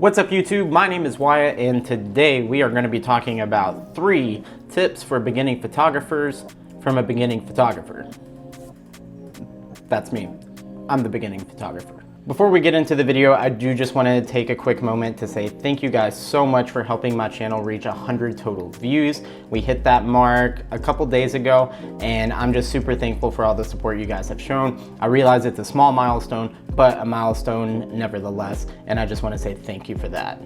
What's up YouTube? My name is Wyatt and today we are going to be talking about 3 tips for beginning photographers from a beginning photographer. That's me. I'm the beginning photographer. Before we get into the video, I do just want to take a quick moment to say thank you guys so much for helping my channel reach 100 total views. We hit that mark a couple days ago and I'm just super thankful for all the support you guys have shown. I realize it's a small milestone, but a milestone nevertheless, and I just want to say thank you for that.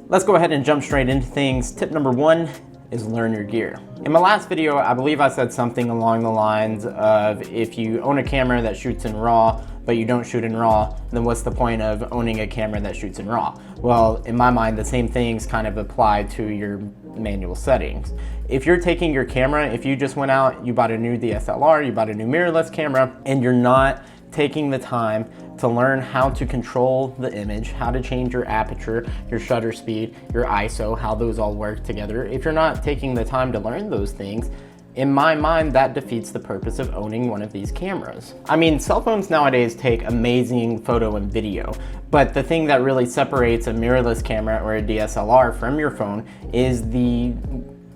Let's go ahead and jump straight into things. Tip number 1 is learn your gear. In my last video, I believe I said something along the lines of if you own a camera that shoots in RAW, but you don't shoot in RAW, then what's the point of owning a camera that shoots in RAW? Well, in my mind, the same things kind of apply to your manual settings. If you're taking your camera, if you just went out, you bought a new DSLR, you bought a new mirrorless camera, and you're not taking the time to learn how to control the image, how to change your aperture, your shutter speed, your ISO, how those all work together. If you're not taking the time to learn those things, in my mind, that defeats the purpose of owning one of these cameras. I mean, cell phones nowadays take amazing photo and video, but the thing that really separates a mirrorless camera or a DSLR from your phone is the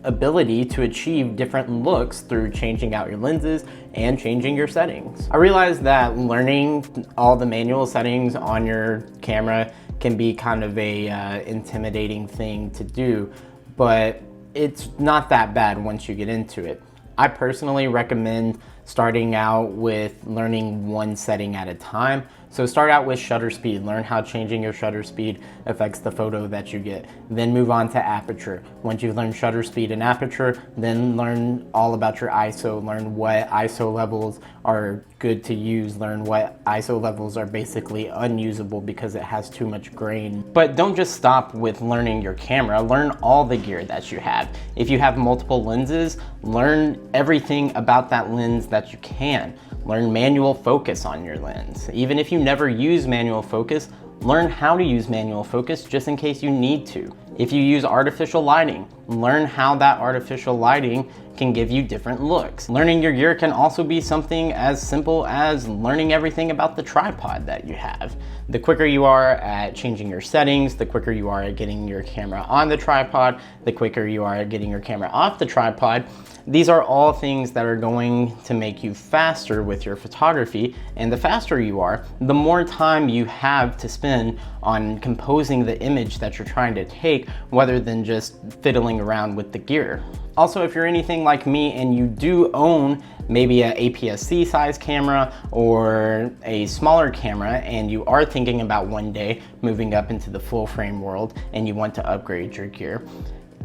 ability to achieve different looks through changing out your lenses and changing your settings. I realize that learning all the manual settings on your camera can be kind of a intimidating thing to do, but it's not that bad once you get into it. I personally recommend starting out with learning one setting at a time. So start out with shutter speed, learn how changing your shutter speed affects the photo that you get. Then move on to aperture. Once you've learned shutter speed and aperture, then learn all about your ISO, learn what ISO levels are good to use, learn what ISO levels are basically unusable because it has too much grain. But don't just stop with learning your camera, learn all the gear that you have. If you have multiple lenses, learn everything about that lens that you can. Learn manual focus on your lens. Even if you never use manual focus, learn how to use manual focus just in case you need to. If you use artificial lighting, learn how that artificial lighting can give you different looks. Learning your gear can also be something as simple as learning everything about the tripod that you have. The quicker you are at changing your settings, the quicker you are at getting your camera on the tripod, the quicker you are at getting your camera off the tripod. These are all things that are going to make you faster with your photography, and the faster you are, the more time you have to spend on composing the image that you're trying to take, rather than just fiddling around with the gear. Also, if you're anything like me and you do own maybe an APS-C size camera or a smaller camera and you are thinking about one day moving up into the full frame world and you want to upgrade your gear,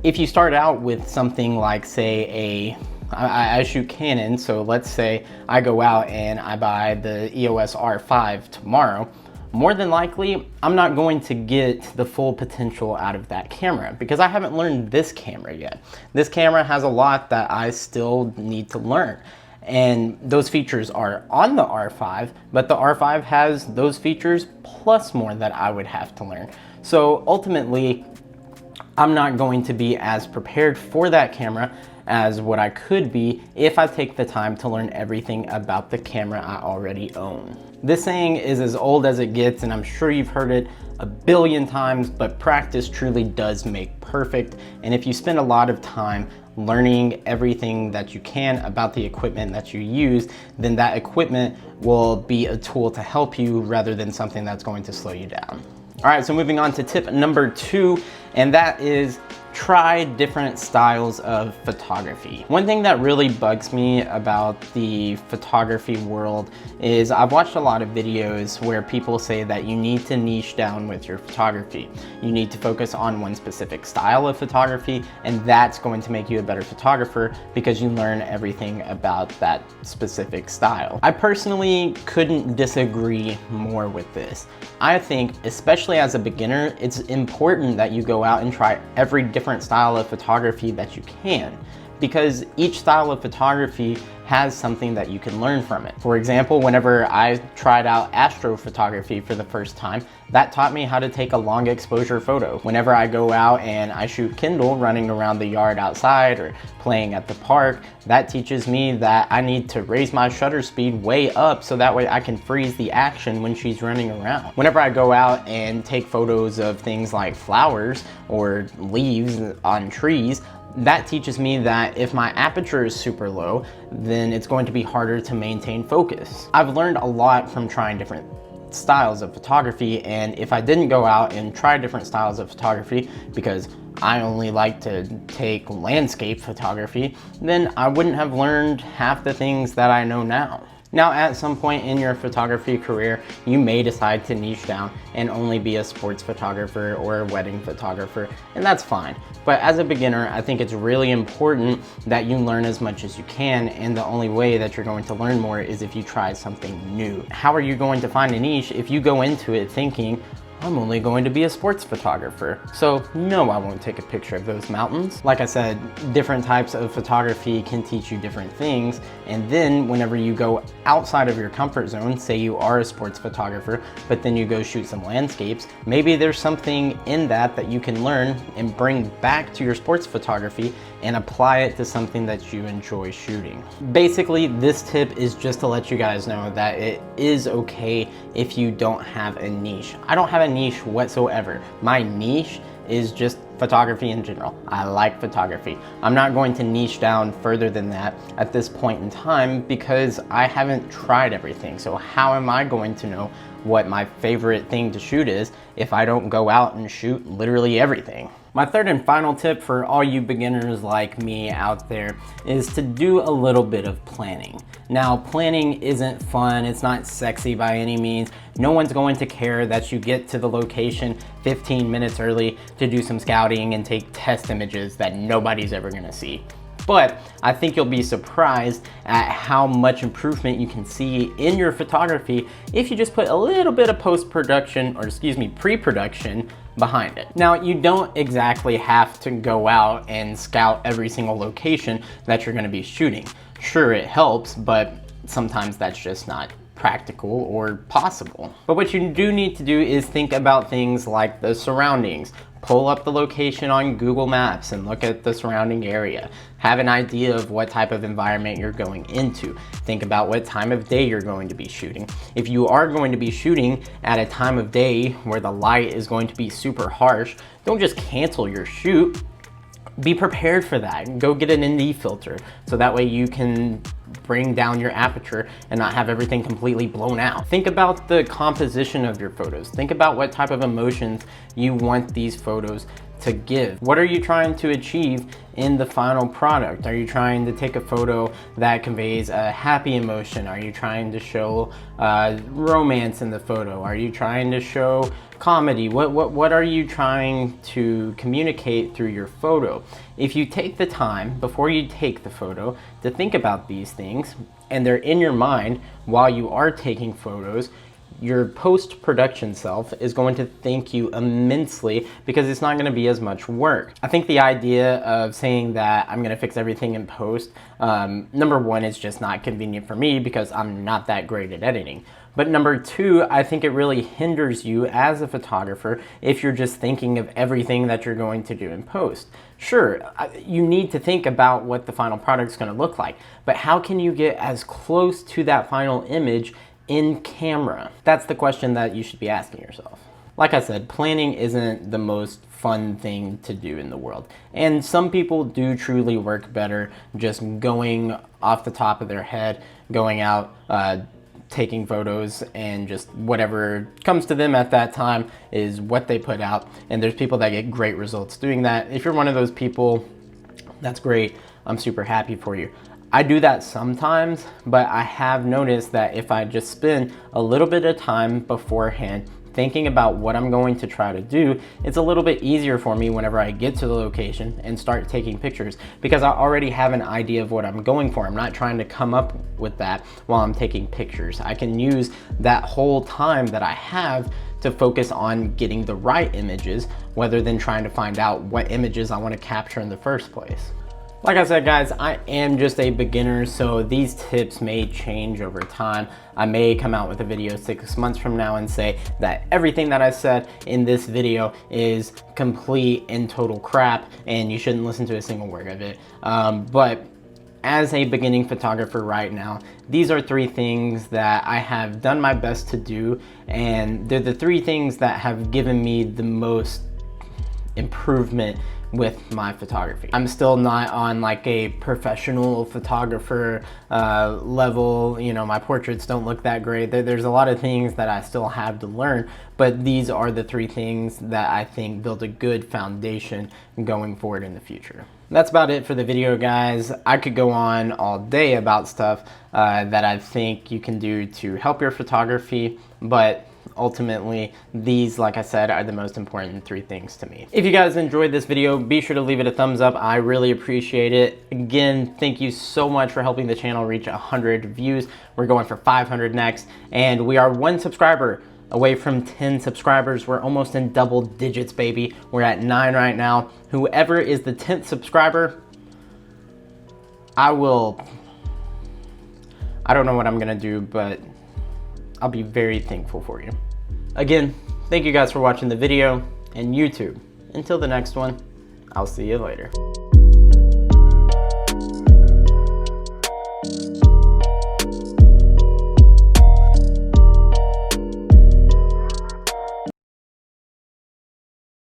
if you start out with something like, say, I shoot Canon, so let's say I go out and I buy the EOS R5 tomorrow, more than likely, I'm not going to get the full potential out of that camera because I haven't learned this camera yet. This camera has a lot that I still need to learn. And those features are on the R5, but the R5 has those features plus more that I would have to learn. So ultimately, I'm not going to be as prepared for that camera as what I could be if I take the time to learn everything about the camera I already own. This saying is as old as it gets, and I'm sure you've heard it a billion times, but practice truly does make perfect. And if you spend a lot of time learning everything that you can about the equipment that you use, then that equipment will be a tool to help you rather than something that's going to slow you down. All right, so moving on to tip number 2, and that is try different styles of photography. One thing that really bugs me about the photography world is I've watched a lot of videos where people say that you need to niche down with your photography. You need to focus on one specific style of photography, and that's going to make you a better photographer because you learn everything about that specific style. I personally couldn't disagree more with this. I think, especially as a beginner, it's important that you go out and try every different style of photography that you can, because each style of photography has something that you can learn from it. For example, whenever I tried out astrophotography for the first time, That taught me how to take a long exposure photo. Whenever I go out and I shoot Kendall running around the yard outside or playing at the park, that teaches me that I need to raise my shutter speed way up so that way I can freeze the action when she's running around. Whenever I go out and take photos of things like flowers or leaves on trees, that teaches me that if my aperture is super low, then it's going to be harder to maintain focus. I've learned a lot from trying different styles of photography, and if I didn't go out and try different styles of photography because I only like to take landscape photography, then I wouldn't have learned half the things that I know now. Now, at some point in your photography career, you may decide to niche down and only be a sports photographer or a wedding photographer, and that's fine. But as a beginner, I think it's really important that you learn as much as you can, and the only way that you're going to learn more is if you try something new. How are you going to find a niche if you go into it thinking, I'm only going to be a sports photographer? So no, I won't take a picture of those mountains. Like I said, different types of photography can teach you different things. And then whenever you go outside of your comfort zone, say you are a sports photographer, but then you go shoot some landscapes, maybe there's something in that you can learn and bring back to your sports photography and apply it to something that you enjoy shooting. Basically, this tip is just to let you guys know that it is okay if you don't have a niche. I don't have a niche whatsoever. My niche is just photography in general. I like photography. I'm not going to niche down further than that at this point in time because I haven't tried everything. So how am I going to know what my favorite thing to shoot is if I don't go out and shoot literally everything? My third and final tip for all you beginners like me out there is to do a little bit of planning. Now, planning isn't fun, it's not sexy by any means. No one's going to care that you get to the location 15 minutes early to do some scouting and take test images that nobody's ever gonna see. But I think you'll be surprised at how much improvement you can see in your photography if you just put a little bit of post-production, or pre-production behind it. Now, you don't exactly have to go out and scout every single location that you're gonna be shooting. Sure, it helps, but sometimes that's just not practical or possible. But what you do need to do is think about things like the surroundings. Pull up the location on Google Maps and look at the surrounding area. Have an idea of what type of environment you're going into. Think about what time of day you're going to be shooting. If you are going to be shooting at a time of day where the light is going to be super harsh, don't just cancel your shoot. Be prepared for that. Go get an ND filter so that way you can bring down your aperture and not have everything completely blown out. Think about the composition of your photos. Think about what type of emotions you want these photos to give. What are you trying to achieve in the final product? Are you trying to take a photo that conveys a happy emotion? Are you trying to show romance in the photo? Are you trying to show comedy? What are you trying to communicate through your photo? If you take the time before you take the photo to think about these things, and they're in your mind while you are taking photos, your post-production self is going to thank you immensely because it's not going to be as much work. I think the idea of saying that I'm going to fix everything in post, number one, is just not convenient for me because I'm not that great at editing. But number two, I think it really hinders you as a photographer if you're just thinking of everything that you're going to do in post. Sure, you need to think about what the final product is going to look like, but how can you get as close to that final image in camera? That's the question that you should be asking yourself. Like I said, planning isn't the most fun thing to do in the world. And some people do truly work better just going off the top of their head, going out, taking photos, and just whatever comes to them at that time is what they put out. And there's people that get great results doing that. If you're one of those people, that's great. I'm super happy for you. I do that sometimes, but I have noticed that if I just spend a little bit of time beforehand thinking about what I'm going to try to do, it's a little bit easier for me whenever I get to the location and start taking pictures because I already have an idea of what I'm going for. I'm not trying to come up with that while I'm taking pictures. I can use that whole time that I have to focus on getting the right images rather than trying to find out what images I want to capture in the first place. Like I said, guys, I am just a beginner, so these tips may change over time. I may come out with a video 6 months from now and say that everything that I said in this video is complete and total crap and you shouldn't listen to a single word of it. But as a beginning photographer right now, these are 3 things that I have done my best to do, and they're the 3 things that have given me the most improvement with my photography. I'm still not on like a professional photographer level. You know, my portraits don't look that great. There's a lot of things that I still have to learn, but these are the 3 things that I think build a good foundation going forward in the future. That's about it for the video, guys. I could go on all day about stuff that I think you can do to help your photography, but ultimately, these, like I said, are the most important 3 things to me. If you guys enjoyed this video, be sure to leave it a thumbs up. I really appreciate it. Again, thank you so much for helping the channel reach 100 views. We're going for 500 next, and we are 1 subscriber away from 10 subscribers. We're almost in double digits, baby. We're at 9 right now. Whoever is the 10th subscriber, I don't know what I'm gonna do, but I'll be very thankful for you. Again, thank you guys for watching the video, and YouTube. Until the next one, I'll see you later.